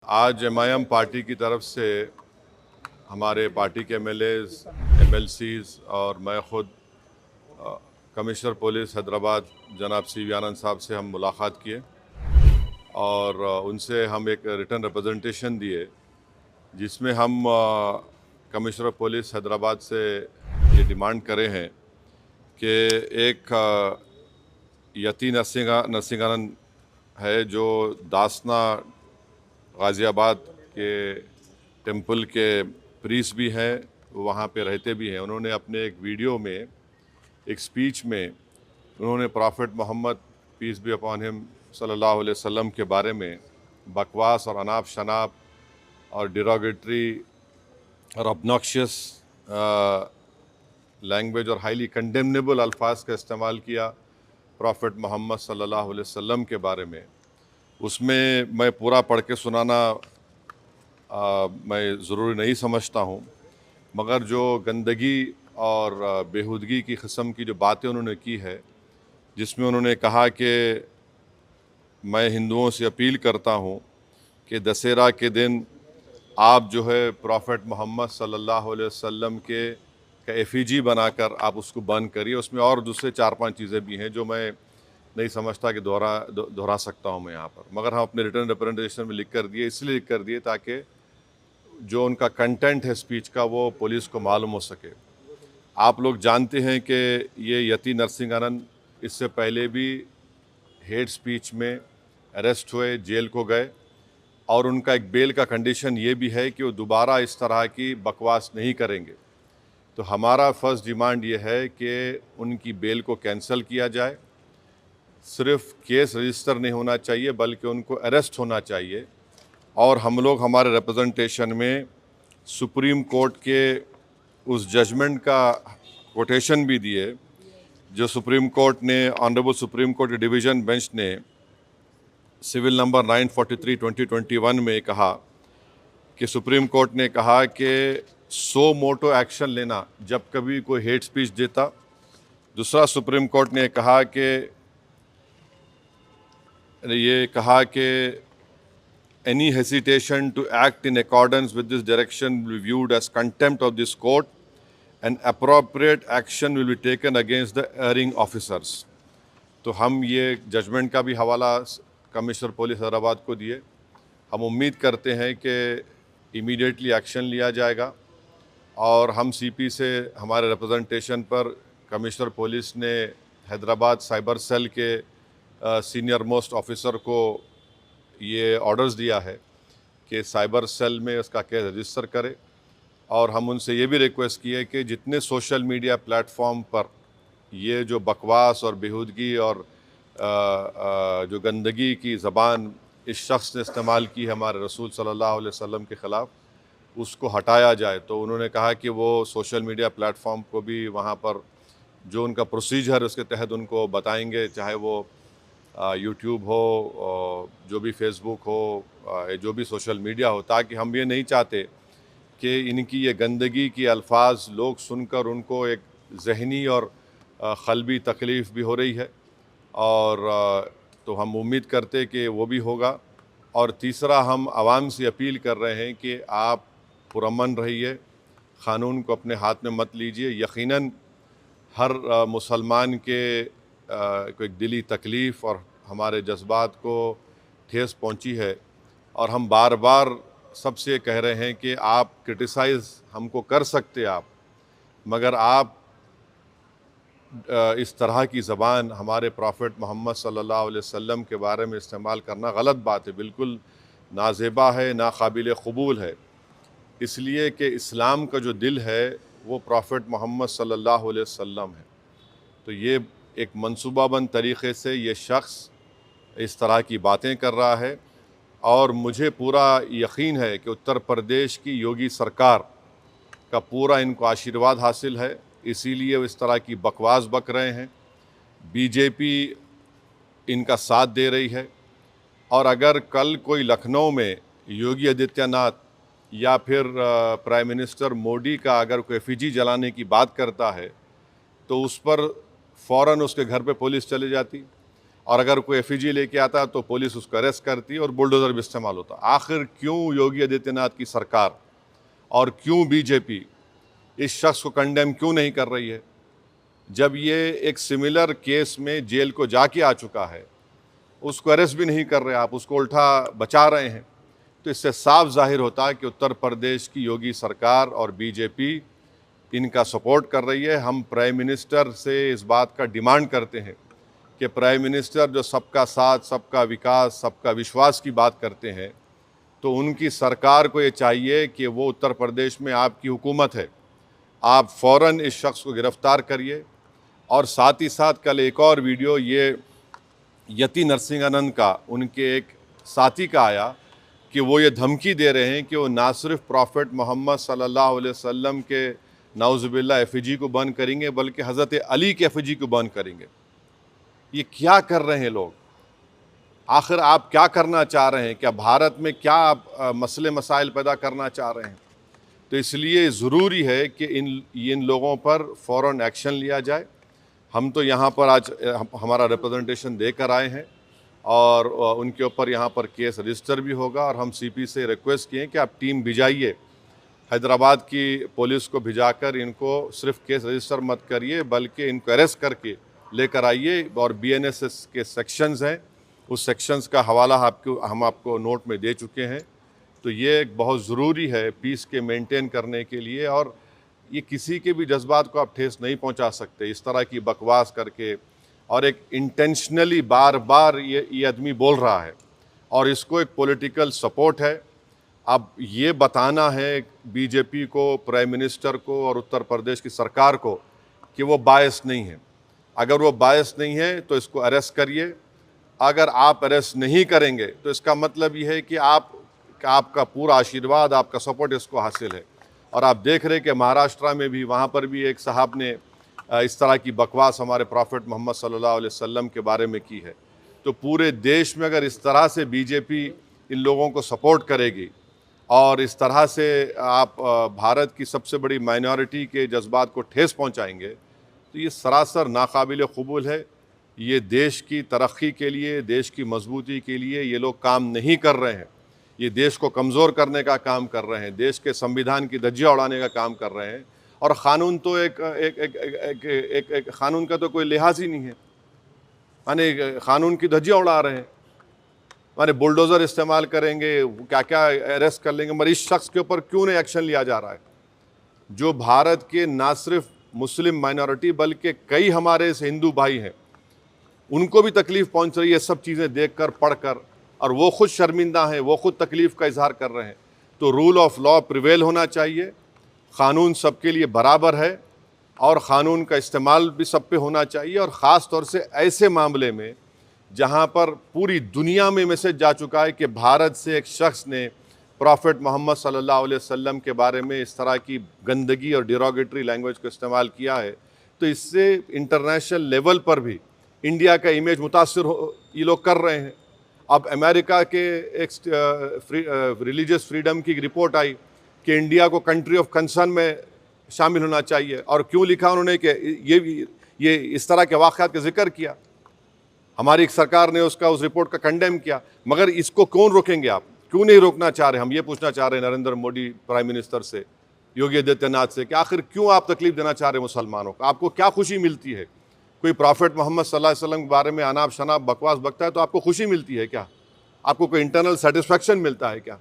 आज MIM party की तरफ से हमारे पार्टी के एमएलएज, एमएलसीज और मैं ख़ुद कमिश्नर पुलिस हैदराबाद जनाब सी वी आनंद साहब से हम मुलाकात किए और उनसे हम एक रिटन रिप्रेजेंटेशन दिए जिसमें हम कमिश्नर पुलिस हैदराबाद से ये डिमांड करे हैं कि एक यती नरसिंहानंद है जो दासना गाज़ियाबाद के टेंपल के प्रीस्ट भी हैं, वहाँ पे रहते भी हैं। उन्होंने अपने एक वीडियो में, एक स्पीच में उन्होंने prophet Muhammad peace be upon him सल्लल्लाहु अलैहि वसल्लम के बारे में बकवास और अनाप शनाप और डिरोगेटरी और ऑब्नॉक्शियस लैंग्वेज और हाईली कंडेमनेबल अल्फाज का इस्तेमाल किया प्रॉफिट मोहम्मद सल्लल्लाहु अलैहि वसल्लम के बारे में। उसमें मैं पूरा पढ़ के सुनाना मैं ज़रूरी नहीं समझता हूँ, मगर जो गंदगी और बेहूदगी की किस्म की जो बातें उन्होंने की है, जिसमें उन्होंने कहा कि मैं हिंदुओं से अपील करता हूँ कि दशहरा के दिन आप जो है प्रॉफिट मोहम्मद सल्लल्लाहु अलैहि वसल्लम के का एफिजी बनाकर आप उसको बंद करिए। उसमें और दूसरे 4-5 चीज़ें भी हैं जो मैं नहीं समझता कि दोहरा सकता हूँ मैं यहाँ पर, मगर हम अपने रिटर्न रिप्रेजेंटेशन में लिख कर दिए, इसलिए लिख कर दिए ताकि जो उनका कंटेंट है स्पीच का वो पुलिस को मालूम हो सके। आप लोग जानते हैं कि ये यती नरसिंहानंद इससे पहले भी हेट स्पीच में अरेस्ट हुए, जेल को गए और उनका एक बेल का कंडीशन ये भी है कि वो दोबारा इस तरह की बकवास नहीं करेंगे। तो हमारा फर्स्ट डिमांड ये है कि उनकी बेल को कैंसिल किया जाए। सिर्फ केस रजिस्टर नहीं होना चाहिए बल्कि उनको अरेस्ट होना चाहिए। और हम लोग हमारे रिप्रेजेंटेशन में सुप्रीम कोर्ट के उस जजमेंट का कोटेशन भी दिए जो सुप्रीम कोर्ट ने, honourable supreme court division bench ने सिविल नंबर 943/2021 में कहा कि सुप्रीम कोर्ट ने कहा कि सो मोटो एक्शन लेना जब कभी कोई हेट स्पीच देता। दूसरा, सुप्रीम कोर्ट ने कहा कि any hesitation to act in accordance with this direction will be viewed as contempt of this court and appropriate action will be taken against the erring officers। तो हम ये judgement का भी हवाला कमिश्नर पुलिस हैदराबाद को दिए। हम उम्मीद करते हैं कि इमीडिएटली एक्शन लिया जाएगा और हम सीपी से हमारे रिप्रेजेंटेशन पर कमिश्नर पुलिस ने हैदराबाद साइबर सेल के सीनियर मोस्ट ऑफिसर को ये ऑर्डर्स दिया है कि साइबर सेल में उसका केस रजिस्टर करे। और हम उनसे ये भी रिक्वेस्ट की है कि जितने सोशल मीडिया प्लेटफॉर्म पर ये जो बकवास और बेहूदगी और जो गंदगी की ज़बान इस शख्स ने इस्तेमाल की है हमारे रसूल सल्लल्लाहु अलैहि वसल्लम के ख़िलाफ़, उसको हटाया जाए। तो उन्होंने कहा कि वो सोशल मीडिया प्लेटफॉर्म को भी वहाँ पर जो उनका प्रोसीजर है उसके तहत उनको बताएंगे, चाहे वो यूट्यूब हो, जो भी फेसबुक हो, जो भी सोशल मीडिया हो, ताकि हम ये नहीं चाहते कि इनकी ये गंदगी की अल्फाज लोग सुनकर उनको एक ज़हनी और क़ल्बी तकलीफ़ भी हो रही है। और तो हम उम्मीद करते कि वो भी होगा। और तीसरा, हम आवाम से अपील कर रहे हैं कि आप पुरअमन रहिए, क़ानून को अपने हाथ में मत लीजिए। यकीनन हर मुसलमान के को एक दिली तकलीफ़ और हमारे जज्बात को ठेस पहुंची है और हम बार बार सबसे कह रहे हैं कि आप क्रिटिसाइज़ हमको कर सकते आप, मगर आप इस तरह की ज़बान हमारे प्रॉफिट मोहम्मद सल्लल्लाहु अलैहि वसल्लम के बारे में इस्तेमाल करना गलत बात है, बिल्कुल नाज़ेबा है, नाक़ाबिल क़बूल है। इसलिए कि इस्लाम का जो दिल है वो प्रॉफिट मोहम्मद सल्लल्लाहु अलैहि वसल्लम है। तो ये एक मंसूबाबंद तरीक़े से ये शख्स इस तरह की बातें कर रहा है और मुझे पूरा यकीन है कि उत्तर प्रदेश की योगी सरकार का पूरा इनको आशीर्वाद हासिल है, इसीलिए वो इस तरह की बकवास बक रहे हैं। बीजेपी इनका साथ दे रही है और अगर कल कोई लखनऊ में योगी आदित्यनाथ या फिर प्राइम मिनिस्टर मोदी का अगर कोई एफिजी जलाने की बात करता है तो उस पर फ़ौरन उसके घर पे पुलिस चली जाती। और अगर कोई एफईजी लेके आता तो पुलिस उसको अरेस्ट करती और बुलडोज़र भी इस्तेमाल होता। आखिर क्यों योगी आदित्यनाथ की सरकार और क्यों बीजेपी इस शख्स को कंडेम क्यों नहीं कर रही है? जब ये एक सिमिलर केस में जेल को जाके आ चुका है, उसको अरेस्ट भी नहीं कर रहे आप, उसको उल्टा बचा रहे हैं। तो इससे साफ जाहिर होता है कि उत्तर प्रदेश की योगी सरकार और बीजेपी इनका सपोर्ट कर रही है। हम प्राइम मिनिस्टर से इस बात का डिमांड करते हैं कि प्राइम मिनिस्टर जो सबका साथ, सबका विकास, सबका विश्वास की बात करते हैं, तो उनकी सरकार को ये चाहिए कि वो उत्तर प्रदेश में आपकी हुकूमत है, आप फ़ौरन इस शख्स को गिरफ़्तार करिए। और साथ ही साथ कल एक और वीडियो ये यति नरसिंहानंद का, उनके एक साथी का आया कि वो ये धमकी दे रहे हैं कि वो ना सिर्फ प्रॉफेट मोहम्मद सल्लल्लाहु अलैहि वसल्लम के नाउज़ुबिल्लाह एफईजी को बंद करेंगे, बल्कि हज़रत अली के एफईजी को बंद करेंगे। ये क्या कर रहे हैं लोग? आखिर आप क्या करना चाह रहे हैं? क्या भारत में क्या आप मसले मसाइल पैदा करना चाह रहे हैं? तो इसलिए ज़रूरी है कि इन लोगों पर फ़ौरन एक्शन लिया जाए। हम तो यहाँ पर आज हमारा रिप्रेजेंटेशन देकर आए हैं और उनके ऊपर यहाँ पर केस रजिस्टर भी होगा। और हम सीपी से रिक्वेस्ट किए कि आप टीम भिजाइए, हैदराबाद की पुलिस को भिजाकर इनको सिर्फ केस रजिस्टर मत करिए, बल्कि इनको अरेस्ट करके लेकर आइए। और बीएनएस के सेक्शंस हैं, उस सेक्शंस का हवाला हम आपको नोट में दे चुके हैं। तो ये एक बहुत ज़रूरी है पीस के मेंटेन करने के लिए। और ये किसी के भी जज्बात को आप ठेस नहीं पहुंचा सकते इस तरह की बकवास करके। और एक इंटेंशनली बार बार ये आदमी बोल रहा है और इसको एक पॉलिटिकल सपोर्ट है। अब ये बताना है बीजेपी को, प्राइम मिनिस्टर को और उत्तर प्रदेश की सरकार को कि वो बायस नहीं है। अगर वो बायस नहीं है तो इसको अरेस्ट करिए। अगर आप अरेस्ट नहीं करेंगे तो इसका मतलब ये है कि आपका पूरा आशीर्वाद, आपका सपोर्ट इसको हासिल है। और आप देख रहे हैं कि महाराष्ट्र में भी, वहाँ पर भी एक साहब ने इस तरह की बकवास हमारे प्रॉफेट मोहम्मद सल्लल्लाहु अलैहि वसल्लम के बारे में की है। तो पूरे देश में अगर इस तरह से बीजेपी इन लोगों को सपोर्ट करेगी और इस तरह से आप भारत की सबसे बड़ी माइनॉरिटी के जज्बात को ठेस पहुंचाएंगे, तो ये सरासर नाकाबिल कबूल है। ये देश की तरक्की के लिए, देश की मजबूती के लिए ये लोग काम नहीं कर रहे हैं। ये देश को कमज़ोर करने का काम कर रहे हैं, देश के संविधान की धज्जियाँ उड़ाने का काम कर रहे हैं। और क़ानून तो एक क़ानून का तो कोई लिहाज ही नहीं है, माने क़ानून की धज्जियाँ उड़ा रहे हैं। माने बुलडोज़र इस्तेमाल करेंगे, क्या क्या अरेस्ट कर लेंगे, मगर इस शख्स के ऊपर क्यों नहीं एक्शन लिया जा रहा है? जो भारत के ना सिर्फ मुस्लिम माइनॉरिटी बल्कि कई हमारे हिंदू भाई हैं, उनको भी तकलीफ़ पहुंच रही है सब चीज़ें देखकर, पढ़कर, और वो खुद शर्मिंदा हैं, वो खुद तकलीफ़ का इजहार कर रहे हैं। तो रूल ऑफ लॉ प्रिवेल होना चाहिए, क़ानून सबके लिए बराबर है और क़ानून का इस्तेमाल भी सब पे होना चाहिए। और ख़ास तौर से ऐसे मामले में जहाँ पर पूरी दुनिया में मैसेज जा चुका है कि भारत से एक शख्स ने प्रॉफेट मोहम्मद सल्लल्लाहु अलैहि वसल्लम के बारे में इस तरह की गंदगी और डिरोगेटरी लैंग्वेज को इस्तेमाल किया है, तो इससे इंटरनेशनल लेवल पर भी इंडिया का इमेज मुतासर ये लोग कर रहे हैं। अब अमेरिका के एक रिलीजियस फ्रीडम की रिपोर्ट आई कि इंडिया को कंट्री ऑफ कंसर्न में शामिल होना चाहिए। और क्यों लिखा उन्होंने कि ये इस तरह के वाक़यात का जिक्र किया, हमारी सरकार ने उस रिपोर्ट का कंडेम किया। मगर इसको कौन रोकेंगे आप? क्यों नहीं रोकना चाह रहे? हम ये पूछना चाह रहे हैं नरेंद्र मोदी प्राइम मिनिस्टर से, योगी आदित्यनाथ से, कि आखिर क्यों आप तकलीफ देना चाह रहे हैं मुसलमानों को? आपको क्या खुशी मिलती है? कोई प्रॉफेट मोहम्मद सल्लल्लाहु अलैहि वसल्लम के बारे में अनाप शनाप बकवास बकता है तो आपको खुशी मिलती है क्या? आपको कोई इंटरनल सेटिस्फेक्शन मिलता है क्या?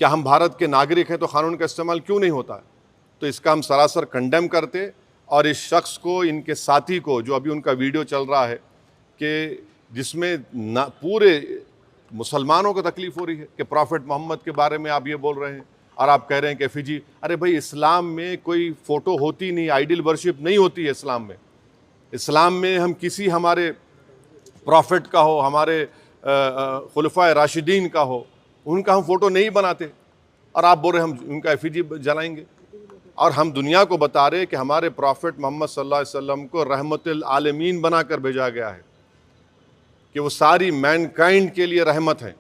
क्या हम भारत के नागरिक हैं तो क़ानून का इस्तेमाल क्यों नहीं होता है? तो इसका हम सरासर कंडेम करते। और इस शख्स को, इनके साथी को, जो अभी उनका वीडियो चल रहा है कि जिसमें पूरे मुसलमानों को तकलीफ़ हो रही है कि प्रॉफेट मोहम्मद के बारे में आप ये बोल रहे हैं और आप कह रहे हैं कि एफईजी। अरे भाई, इस्लाम में कोई फ़ोटो होती नहीं, आइडल वर्शिप नहीं होती है इस्लाम में। इस्लाम में हम किसी हमारे प्रॉफेट का हो, हमारे खुलफाए राशिदीन का हो, उनका हम फ़ोटो नहीं बनाते। और आप बोल रहे हम उनका एफईजी जलाएंगे। और हम दुनिया को बता रहे कि हमारे प्रॉफेट मोहम्मद सल्लल्लाहु अलैहि वसल्लम को रहमतुल आलमीन बनाकर भेजा गया है, कि वो सारी मैनकाइंड के लिए रहमत हैं।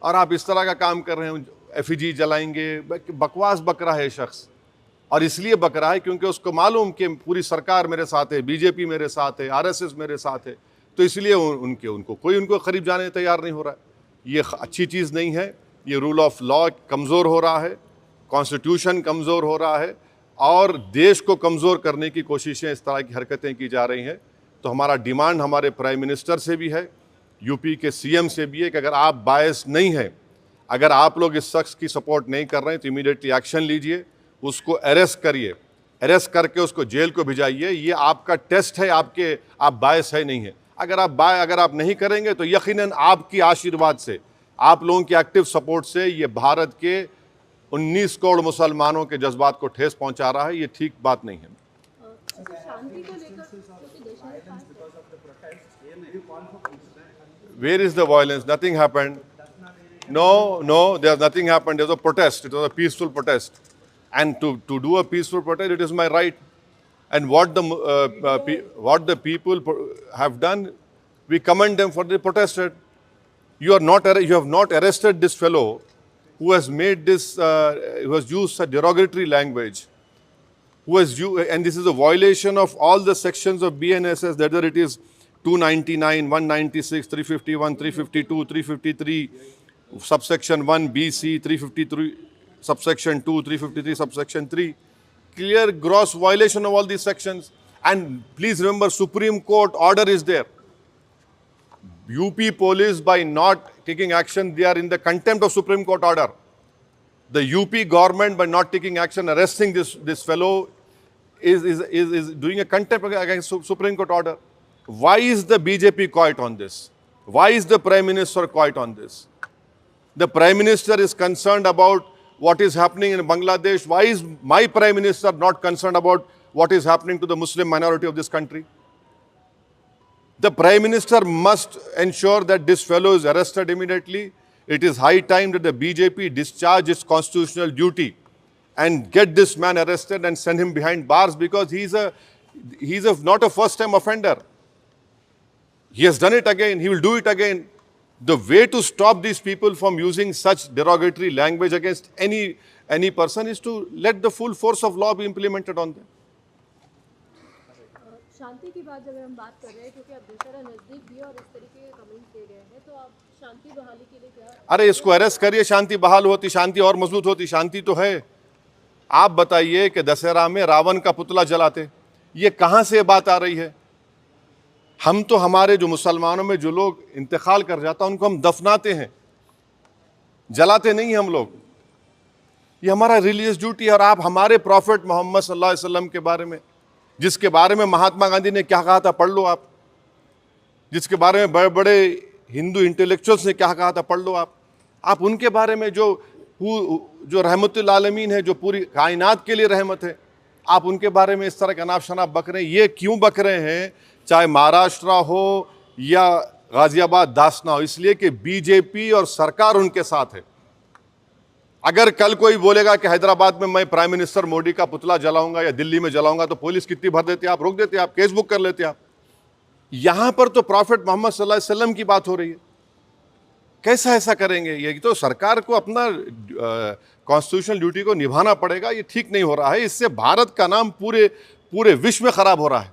और आप इस तरह का काम कर रहे हैं, एफईजी जलाएंगे। बकवास बक रहा है शख्स, और इसलिए बक रहा है क्योंकि उसको मालूम कि पूरी सरकार मेरे साथ है, बीजेपी मेरे साथ है, आरएसएस मेरे साथ है। तो इसलिए उनको कोई उनको करीब जाने तैयार नहीं हो रहा है। ये अच्छी चीज़ नहीं है। ये रूल ऑफ लॉ कमज़ोर हो रहा है, कॉन्स्टिट्यूशन कमज़ोर हो रहा है और देश को कमज़ोर करने की कोशिशें, इस तरह की हरकतें की जा रही हैं। तो हमारा डिमांड हमारे प्राइम मिनिस्टर से भी है, यूपी के सीएम से भी है कि अगर आप बायस नहीं हैं, अगर आप लोग इस शख्स की सपोर्ट नहीं कर रहे हैं तो इमीडिएटली एक्शन लीजिए, उसको अरेस्ट करिए, अरेस्ट करके उसको जेल को भिजाइए। ये आपका टेस्ट है, आप बायस है नहीं है। अगर आप नहीं करेंगे तो यकीनन आपकी आशीर्वाद से, आप लोगों की एक्टिव सपोर्ट से ये भारत के 19 करोड़ मुसलमानों के जज्बात को ठेस पहुंचा रहा है। ये ठीक बात नहीं है। शांति को लेकर क्योंकि देश में खास Where is the violence? Nothing happened. No, there's nothing happened. There's a protest. It was a peaceful protest. And to do a peaceful protest, it is my right. And what the people have done, we commend them for they protested. You have not arrested this fellow who has made this, who has used a derogatory language, and this is a violation of all the sections of BNSS, whether it is 299, 196, 351, 352, 353, subsection 1, BC, 353, subsection 2, 353, subsection 3. Clear gross violation of all these sections. And please remember, Supreme Court order is there. UP police, by not taking action, they are in the contempt of Supreme Court order. The UP government, by not taking action, arresting this fellow, is doing a contempt against Supreme Court order. Why is the BJP quiet on this? Why is the Prime Minister quiet on this? The Prime Minister is concerned about what is happening in Bangladesh. Why is my Prime Minister not concerned about what is happening to the Muslim minority of this country? The Prime Minister must ensure that this fellow is arrested immediately. It is high time that the BJP discharge its constitutional duty and get this man arrested and send him behind bars, because he's not a first-time offender. He has done it again. He will do it again. The way to stop these people from using such derogatory language against any person is to let the full force of law be implemented on them. शांति की बात अगर हम बात कर रहे हैं, क्योंकि अब दशहरा नजदीक भी है और इस तरीके के कमेंट्स दे गए हैं, तो आप शांति बहाली के लिए क्या? अरे इसको अरेस्ट करिए, शांति बहाल होती, शांति और मजबूत होती। शांति तो है। आप बताइए कि दशहरा में रावण का पुतला जलाते, ये कहाँ से बात आ रही है? हम तो हमारे जो मुसलमानों में जो लोग इंतकाल कर जाता उनको हम दफनाते हैं, जलाते नहीं हम लोग। ये हमारा रिलीजियस ड्यूटी है। और आप हमारे प्रॉफिट मोहम्मद सल्लल्लाहु अलैहि वसल्लम के बारे में, जिसके बारे में महात्मा गांधी ने क्या कहा था पढ़ लो आप, जिसके बारे में बड़े बड़े हिंदू इंटेलेक्चुअल्स ने क्या कहा था पढ़ लो आप उनके बारे में, जो रहमतुल आलमीन है, जो पूरी कायनात के लिए रहमत है, आप उनके बारे में इस तरह का अनाप शनाप बक रहे हैं। ये क्यों बक रहे हैं? चाहे महाराष्ट्र हो या गाजियाबाद दासना हो, इसलिए कि बीजेपी और सरकार उनके साथ है। अगर कल कोई बोलेगा कि हैदराबाद में मैं प्राइम मिनिस्टर मोदी का पुतला जलाऊंगा या दिल्ली में जलाऊंगा, तो पुलिस कितनी भर देती है, आप रोक देते, आप केस बुक कर लेते आप। यहां पर तो प्रॉफिट मोहम्मद सल्लल्लाहु अलैहि वसल्लम की बात हो रही है। कैसा ऐसा करेंगे? ये तो सरकार को अपना कॉन्स्टिट्यूशनल ड्यूटी को निभाना पड़ेगा। ये ठीक नहीं हो रहा है। इससे भारत का नाम पूरे विश्व में खराब हो रहा है।